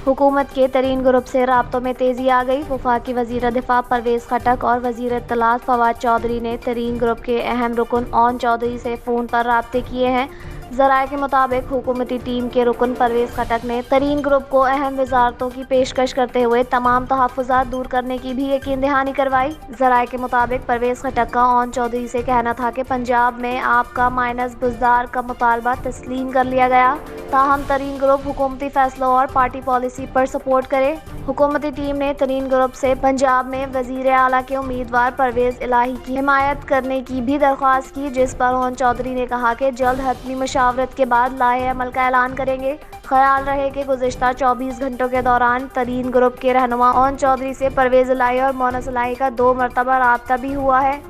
हुकूमत के तरीन ग्रुप से राब्तों में तेज़ी आ गई। वफाकी वज़ीर दिफा परवेज़ खटक और वज़ीर इत्तलात फवाद चौधरी ने तरीन ग्रुप के अहम रुकन ओन चौधरी से फ़ोन पर राब्ते किए हैं। ज़राए के मुताबिक हुकूमती टीम के रुकन परवेज़ खटक ने तरीन ग्रुप को अहम वजारतों की पेशकश करते हुए तमाम तहफ़्फ़ुज़ात दूर करने की भी यकीन दहानी करवाई। ज़राए के मुताबिक परवेज़ खटक का ओन चौधरी से कहना था कि पंजाब में आपका माइनस बुज़दार का मुतालबा तस्लीम कर लिया गया, ताहम तरीन ग्रुप हुकूमती फैसलों और पार्टी पॉलिसी पर सपोर्ट करे। हुकूमती टीम ने तरीन ग्रुप से पंजाब में वज़ीर आला के उम्मीदवार परवेज़ इलाही की हिमायत करने की भी दरख्वास्त की, जिस पर ओन चौधरी ने कहा कि जल्द हतमी मुशावरत के बाद लाहे अमल का ऐलान करेंगे। ख्याल रहे कि गुज़िश्ता 24 घंटों के दौरान तरीन ग्रुप के रहनुमा ओन चौधरी से परवेज़ इलाही और मोनस इलाही का 2 मरतबा राब्ता भी हुआ है।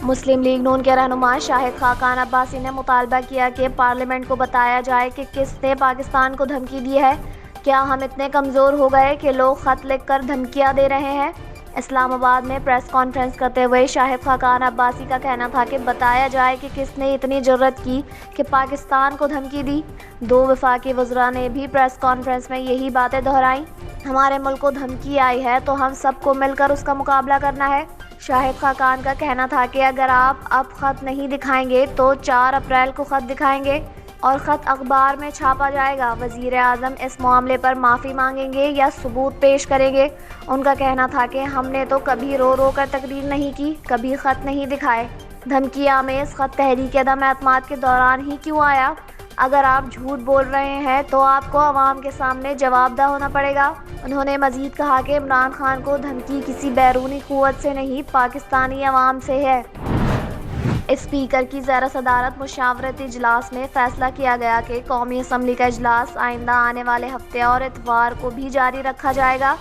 मुस्लिम लीग नून के रहनुमा शाहिद खाकान अब्बासी ने मुतालबा किया कि पार्लियामेंट को बताया जाए कि किसने पाकिस्तान को धमकी दी है। क्या हम इतने कमज़ोर हो गए कि लोग ख़त लिख कर धमकियाँ दे रहे हैं? इस्लामाबाद में प्रेस कॉन्फ्रेंस करते हुए शाहिद खाकान अब्बासी का कहना था कि बताया जाए कि किसने इतनी जुर्रत की कि पाकिस्तान को धमकी दी। 2 वफाकी वज़रा ने भी प्रेस कॉन्फ्रेंस में यही बातें दोहराई। हमारे मुल्क को धमकी आई है तो हम सबको मिलकर उसका मुकाबला करना है। शाहिद खाकान का कहना था कि अगर आप अब ख़त नहीं दिखाएंगे तो 4 अप्रैल को ख़त दिखाएंगे और ख़त अखबार में छापा जाएगा। वज़ीर आज़म इस मामले पर माफ़ी मांगेंगे या सबूत पेश करेंगे। उनका कहना था कि हमने तो कभी रो रो कर तकरीर नहीं की, कभी ख़त नहीं दिखाए। धमकी आमेज़ ख़त तहरीक अदम एतमाद के दौरान ही क्यों आया? अगर आप झूठ बोल रहे हैं तो आपको अवाम के सामने जवाबदेह होना पड़ेगा। उन्होंने मज़ीद कहा कि इमरान खान को धमकी किसी बैरूनी क़ुव्वत से नहीं, पाकिस्तानी अवाम से है। स्पीकर की ज़ेर सदारत मुशावरती इजलास में फ़ैसला किया गया कि कौमी असम्बली का इजलास आइंदा आने वाले हफ्ते और इतवार को भी जारी रखा जाएगा।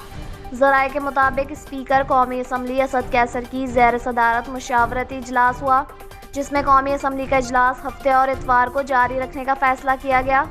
ज़राए के मुताबिक स्पीकर कौमी असम्बली असद कैसर की ज़ेर सदारत मुशावरती इजलास हुआ, जिसमें कौमी असम्बली का इजलास हफ्ते और इतवार को जारी रखने का फ़ैसला किया गया।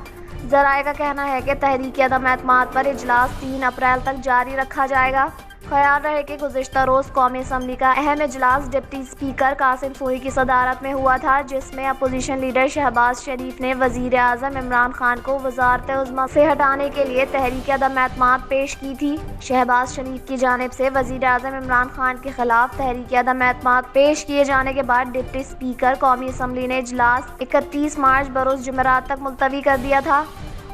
ज़राए का कहना है कि तहरीक अदम एतमाद पर इजलास 3 अप्रैल तक जारी रखा जाएगा। ख्याल रहे कि गुज़िश्ता रोज़ कौमी असम्बली का अहम इजलास डिप्टी स्पीकर कासिम सूरी की सदारत में हुआ था, जिसमें अपोजिशन लीडर शहबाज शरीफ ने वज़ीर आज़म इमरान खान को वज़ारत उज़्मा से हटाने के लिए तहरीक अदम एतमाद पेश की थी। शहबाज शरीफ की जानिब से वज़ीर आज़म इमरान खान के खिलाफ तहरीक अदम एतमाद पेश किए जाने के बाद डिप्टी स्पीकर कौमी असम्बली ने इजलास 31 मार्च बरोज़ जुमेरात तक मुलतवी कर दिया था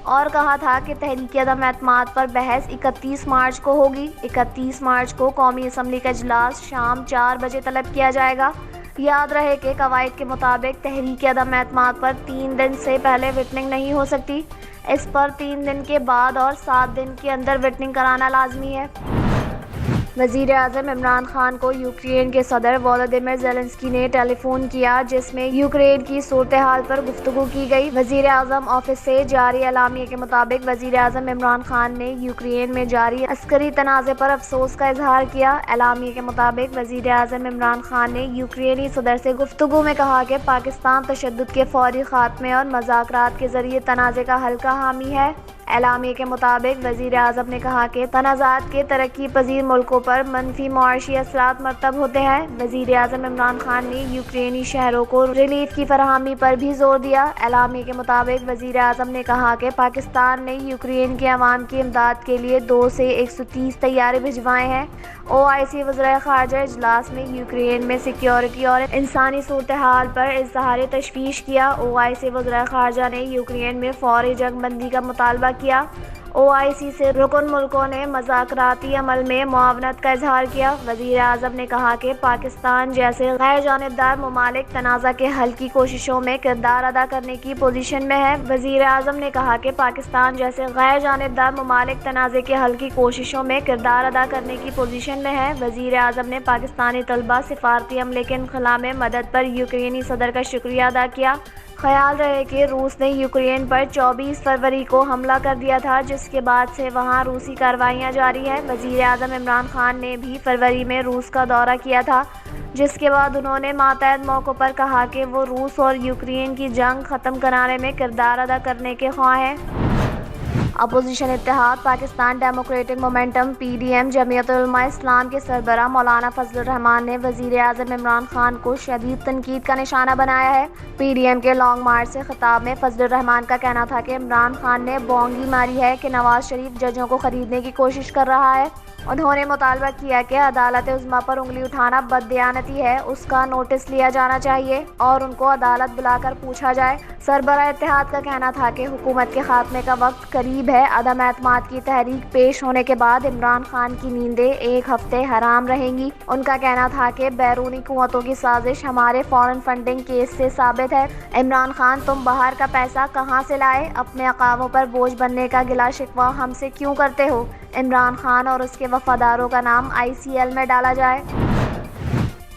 और कहा था कि तहरीक अदम एतमाद पर बहस 31 मार्च को होगी। 31 मार्च को कौमी असम्बली का इजलास शाम 4 बजे तलब किया जाएगा। याद रहे कि कवायद के मुताबिक तहरीक अदम एतमाद पर 3 दिन से पहले विटनिंग नहीं हो सकती। इस पर 3 दिन के बाद और 7 दिन के अंदर विटनिंग कराना लाजमी है। वज़ीर आज़म इमरान खान को यूक्रेन के सदर वोलोदिमिर ज़ेलेंस्की ने टेलीफोन किया, जिसमें यूक्रेन की सूरत हाल पर गुफ्तगू की गई। वज़ीर आज़म ऑफिस से जारी एलामिया के मुताबिक वज़ीर आज़म इमरान खान ने यूक्रेन में जारी अस्करी तनाज़े पर अफसोस का इजहार किया। एलामिया के मुताबिक वज़ीर आज़म इमरान खान ने यूक्रेनी सदर से गुफ्तगू में कहा कि पाकिस्तान तशद्दुद के फौरी खात्मे और मज़ाकरात के ज़रिए तनाज़े का हल का हामी है। एलामिया के मुताबिक वज़ीर आज़म ने कहा कि तनाज़ात के तरक्की पजीर मुल्कों पर मनफी मुआशी असरात मरतब होते हैं। वज़ीर आज़म इमरान खान ने यूक्रेनी शहरों को रिलीफ की फराहमी पर भी जोर दिया। एलामिया के मुताबिक वज़ीर आज़म ने कहा कि पाकिस्तान ने यूक्रेन के अवाम की इमदाद के लिए 2 से 130 तैयारे भिजवाए हैं। OIC वज़ीर ख़ारजा इजलास में यूक्रेन में सिक्योरिटी और इंसानी सूरत हाल पर इज़हार तशवीश किया। OIC वज़ीर ख़ारजा ने यूक्रेन में फ़ौरी जंग बंदी का मुतालबा किया। OIC से रुकन मुल्कों ने मज़ाकराती अमल में मुआवनत का इजहार किया। वज़ीर आज़म ने कहा कि पाकिस्तान जैसे गैर जानिबदार ममालिक तनाज़ा के हल की कोशिशों में किरदार अदा करने की पोजीशन में है। वज़ीर आज़म ने कहा कि पाकिस्तान जैसे गैर जानिबदार ममालिक तनाज़े के हल की कोशिशों में किरदार अदा करने की पोजीशन में है। वज़ीर आज़म ने पाकिस्तानी तलबा सिफारती अमले के इनखला में मदद पर यूक्रेनी सदर का शुक्रिया अदा किया। ख्याल रहे कि रूस ने यूक्रेन पर 24 फरवरी को हमला कर दिया था, जिसके बाद से वहां रूसी कार्रवाइयां जारी हैं। वज़ीर आज़म इमरान खान ने भी फरवरी में रूस का दौरा किया था, जिसके बाद उन्होंने मातहत मौक़ों पर कहा कि वो रूस और यूक्रेन की जंग ख़त्म कराने में किरदार अदा करने के ख्वाह हैं। अपोजिशन इत्तेहाद Pakistan democratic momentum PDM Jamiatul Ulama Islam के सरबराह मौलाना फजलुर रहमान ने वजीर आज़म इमरान खान को शदीद तनकीद का निशाना बनाया है। PDM के लॉन्ग मार्च से खिताब में फजलुर रहमान का कहना था कि इमरान खान ने बोंगी मारी है कि नवाज शरीफ जजों को खरीदने की कोशिश कर रहा है। उन्होंने मुतालबा किया कि अदालत उज़्मा पर उंगली उठाना बददियानती है, उसका नोटिस लिया जाना चाहिए और उनको अदालत बुलाकर पूछा जाए। सरबराह इत्तेहाद का कहना था कि हुकूमत के खात्मे का वक्त करीब है। अदम एतमाद की तहरीक पेश होने के बाद इमरान खान की नींदें एक हफ्ते हराम रहेंगी। उनका कहना था कि बैरूनी कुव्वतों की साजिश हमारे फॉरेन फंडिंग केस से साबित है। इमरान खान, तुम बाहर का पैसा कहाँ से लाए? अपने अकामों पर बोझ बनने का गिला शिकवा हमसे क्यों करते हो? इमरान खान और उसके वफादारों का नाम ICL में डाला जाए।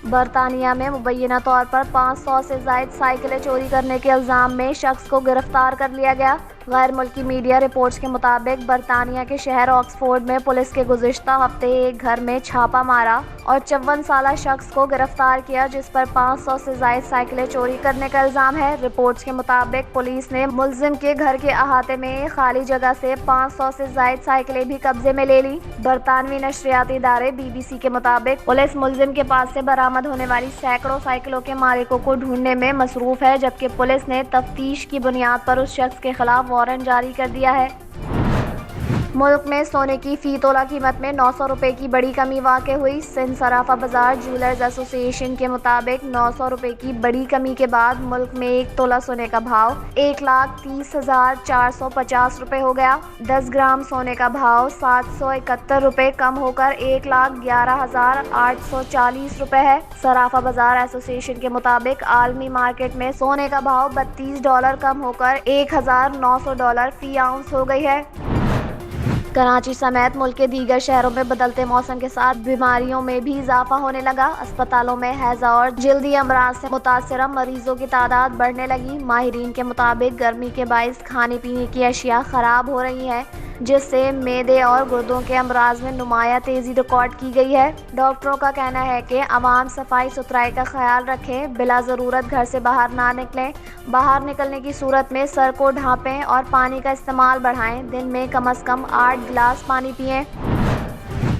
बरतानिया में मुबैना तौर पर 500 से ज़ायद साइकिलें चोरी करने के इल्ज़ाम में शख्स को गिरफ्तार कर लिया गया। गैर मुल्की मीडिया रिपोर्ट्स के मुताबिक बरतानिया के शहर ऑक्सफोर्ड में पुलिस के गुज़िश्ता हफ्ते एक घर में छापा मारा और 54 साला शख्स को गिरफ्तार किया, जिस पर 500 से ज़ायद साइकिलें चोरी करने का इल्ज़ाम है। रिपोर्ट्स के मुताबिक पुलिस ने मुल्जिम के घर के अहाते में खाली जगह से 500 से ज़ायद साइकिलें भी कब्जे में ले ली। बरतानवी नशरियाती इदारे BBC के मुताबिक पुलिस मुल्जिम के पास से बरामद होने वाली सैकड़ों साइकिलों के मालिकों को ढूंढने में मसरूफ़ है, जबकि पुलिस ने तफ्तीश की बुनियाद पर उस शख्स के खिलाफ वारंट जारी कर दिया है। मुल्क में सोने की फ़ी तोला कीमत में 900 रुपये की बड़ी कमी वाक़ हुई। सिंध सराफा बाज़ार ज्वेलर्स एसोसिएशन के मुताबिक 900 रुपये की बड़ी कमी के बाद मुल्क में 1 तोला सोने का भाव 1,30,450 रुपये हो गया। 10 ग्राम सोने का भाव 771 रुपये कम होकर 1,11,840 रुपये है। सराफा बाज़ार एसोसिएशन के मुताबिक आलमी मार्केट में सोने का भाव $32 कम होकर $1,900 फ़ी आउंस हो गई है। कराची समेत मुल्क के दीगर शहरों में बदलते मौसम के साथ बीमारियों में भी इजाफा होने लगा। अस्पतालों में हैज़ा और जल्दी अमराज से मुतासरा मरीजों की तादाद बढ़ने लगी। माहिरीन के मुताबिक गर्मी के बाइस खाने पीने की अशिया ख़राब हो रही हैं, जिससे मैदे और गुर्दों के अमराज में नुमाया तेज़ी रिकॉर्ड की गई है। डॉक्टरों का कहना है कि आवाम सफाई सुथराई का ख्याल रखें, बिला ज़रूरत घर से बाहर ना निकलें। बाहर निकलने की सूरत में सर को ढांपें और पानी का इस्तेमाल बढ़ाएं। दिन में कम से कम 8 गिलास पानी पिएं।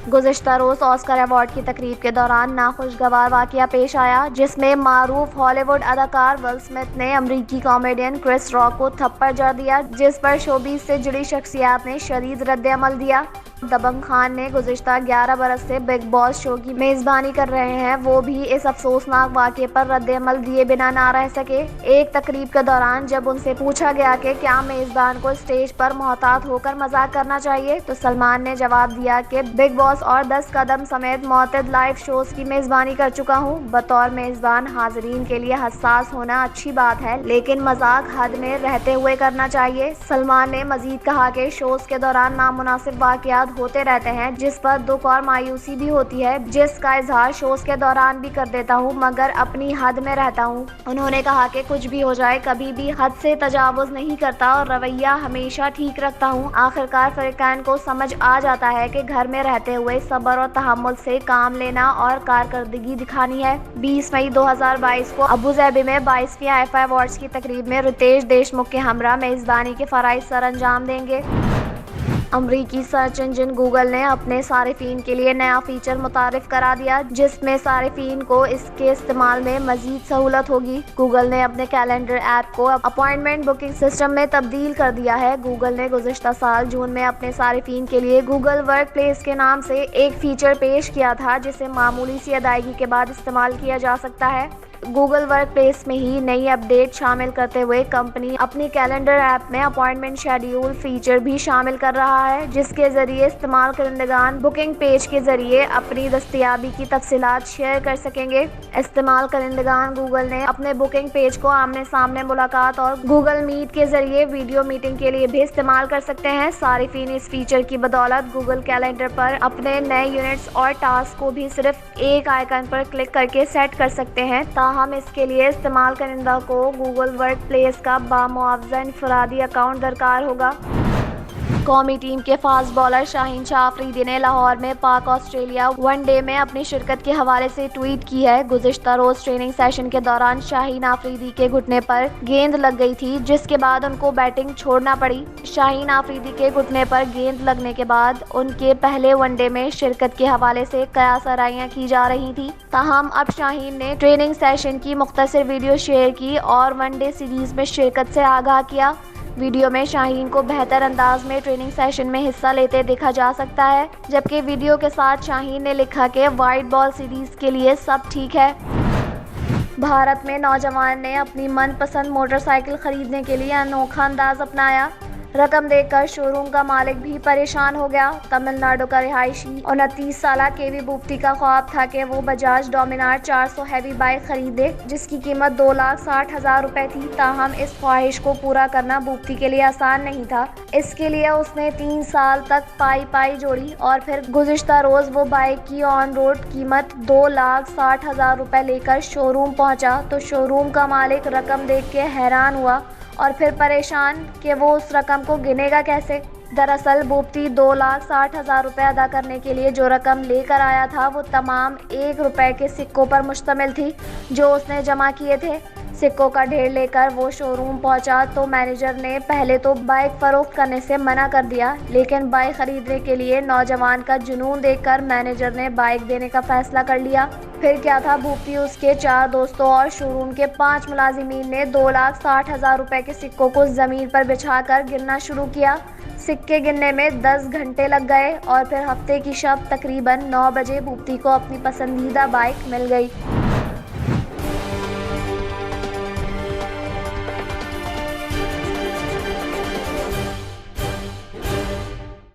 गुज़िश्ता रोज़ ऑस्कर अवार्ड की तकरीब के दौरान नाखुशगवार वाक़या पेश आया, जिसमें मारूफ हॉलीवुड अदाकार विल स्मिथ ने अमरीकी कॉमेडियन क्रिस रॉक को थप्पड़ जड़ दिया, जिस पर शोबीज़ से जुड़ी शख्सियात ने शदीद रद्द-ए-अमल दिया। दबंग खान ने गुज़िश्ता 11 बरस से बिग बॉस शो की मेज़बानी कर रहे हैं, वो भी इस अफसोसनाक वाक़े पर रद्द-ए-अमल दिए बिना ना रह सके। एक तकरीब के दौरान जब उनसे पूछा गया कि क्या मेज़बान को स्टेज पर मोहतात होकर मजाक करना चाहिए, तो सलमान ने जवाब दिया कि बिग बॉस और 10 कदम समेत मुतअद्दिद लाइव शोज़ की मेज़बानी कर चुका हूँ। बतौर मेज़बान हाज़रीन के लिए हसास होना अच्छी बात है, लेकिन मजाक हद में रहते हुए करना चाहिए। सलमान ने मजीद कहा कि शोज़ के दौरान नामुनासिब वाक़यात होते रहते हैं, जिस पर दुख और मायूसी भी होती है, जिसका इजहार शोज़ के दौरान भी कर देता हूँ, मगर अपनी हद में रहता हूँ। उन्होंने कहा कि कुछ भी हो जाए, कभी भी हद से तजावुज़ नहीं करता और रवैया हमेशा ठीक रखता हूँ। आखिरकार फ़रीक़ैन को समझ आ जाता है कि घर में रहते हुए सब्र और तहम्मुल से काम लेना और कारकर्दगी दिखानी है। 20 मई 2022 को अबू ज़ैबी में 22वीं IFA अवार्ड्स की तकरीब में रितेश देशमुख के हमरा मेज़बानी के फ़राइज़ सर अंजाम देंगे। अमरीकी सर्च इंजन गूगल ने अपने सारिफीन के लिए नया फीचर मुतारिफ करा दिया, जिसमें सारिफीन को इसके इस्तेमाल में मजीद सहूलत होगी। गूगल ने अपने कैलेंडर ऐप को अपॉइंटमेंट बुकिंग सिस्टम में तब्दील कर दिया है। गूगल ने गुज़िश्ता साल जून में अपने सारिफीन के लिए गूगल वर्क प्लेस के नाम से एक फीचर पेश किया था, जिसे मामूली सी अदायगी के बाद इस्तेमाल किया जा सकता है। गूगल वर्क प्लेस में ही नई अपडेट शामिल करते हुए कंपनी अपनी कैलेंडर ऐप में अपॉइंटमेंट शेड्यूल फीचर भी शामिल कर रहा है, जिसके ज़रिए इस्तेमाल करंदगान बुकिंग पेज के ज़रिए अपनी दस्तयाबी की तफसीलात शेयर कर सकेंगे। इस्तेमाल करंदगान गूगल ने अपने बुकिंग पेज को आमने सामने मुलाकात और गूगल मीट के ज़रिए वीडियो मीटिंग के लिए भी इस्तेमाल कर सकते हैं। सारिफीन इस फीचर की बदौलत गूगल कैलेंडर पर अपने नए यूनिट्स और टास्क को भी सिर्फ एक आइकन पर क्लिक करके सेट कर सकते हैं। हम इसके लिए इस्तेमाल करंदा को गूगल वर्क प्लेस का बामुआवजा इनफरादी अकाउंट दरकार होगा। कौमी टीम के फास्ट बॉलर शाहीन शाह अफरीदी ने लाहौर में पाक ऑस्ट्रेलिया वनडे में अपनी शिरकत के हवाले से ट्वीट की है। गुज़िश्ता रोज ट्रेनिंग सेशन के दौरान शाहीन अफरीदी के घुटने पर गेंद लग गई थी, जिसके बाद उनको बैटिंग छोड़ना पड़ी। शाहीन अफरीदी के घुटने पर गेंद लगने के बाद उनके पहले वनडे में शिरकत के हवाले से कयासराइयां की जा रही थी। ताहम अब शाहीन ने ट्रेनिंग सेशन की मुख्तसर वीडियो शेयर की और वनडे सीरीज में शिरकत से आगाह किया। वीडियो में शाहीन को बेहतर अंदाज में ट्रेनिंग सेशन में हिस्सा लेते देखा जा सकता है, जबकि वीडियो के साथ शाहीन ने लिखा कि वाइट बॉल सीरीज के लिए सब ठीक है। भारत में नौजवान ने अपनी मनपसंद मोटरसाइकिल खरीदने के लिए अनोखा अंदाज अपनाया। रकम देखकर शोरूम का मालिक भी परेशान हो गया। तमिलनाडु का रिहायशी 29 साल केवी बुप्ती का ख्वाब था कि वो बजाज डोमिनार 400 हैवी बाइक खरीदे, जिसकी कीमत 2,60,000 रुपए थी। ताहम इस ख्वाहिश को पूरा करना बुप्ती के लिए आसान नहीं था। इसके लिए उसने 3 साल तक पाई जोड़ी और फिर गुज़िश्ता रोज़ वो बाइक की ऑन रोड कीमत 2,60,000 रुपए लेकर शोरूम पहुंचा तो शोरूम का मालिक रकम देख के हैरान हुआ और फिर परेशान कि वो उस रकम को गिनेगा कैसे। दरअसल बुप्ती 2,60,000 रुपये अदा करने के लिए जो रकम लेकर आया था वो तमाम 1 रुपये के सिक्कों पर मुश्तमिल थी जो उसने जमा किए थे। सिक्कों का ढेर लेकर वो शोरूम पहुंचा तो मैनेजर ने पहले तो बाइक फरोख्त करने से मना कर दिया, लेकिन बाइक खरीदने के लिए नौजवान का जुनून देखकर मैनेजर ने बाइक देने का फैसला कर लिया। फिर क्या था, बुप्ती, उसके 4 दोस्तों और शोरूम के 5 मुलाजिमीन ने 2,60,000 रुपये के सिक्कों को ज़मीन पर बिछाकर गिनना शुरू किया। सिक्के गिनने में 10 घंटे लग गए और फिर हफ्ते की शब तकरीबन 9 बजे बुप्ती को अपनी पसंदीदा बाइक मिल गई।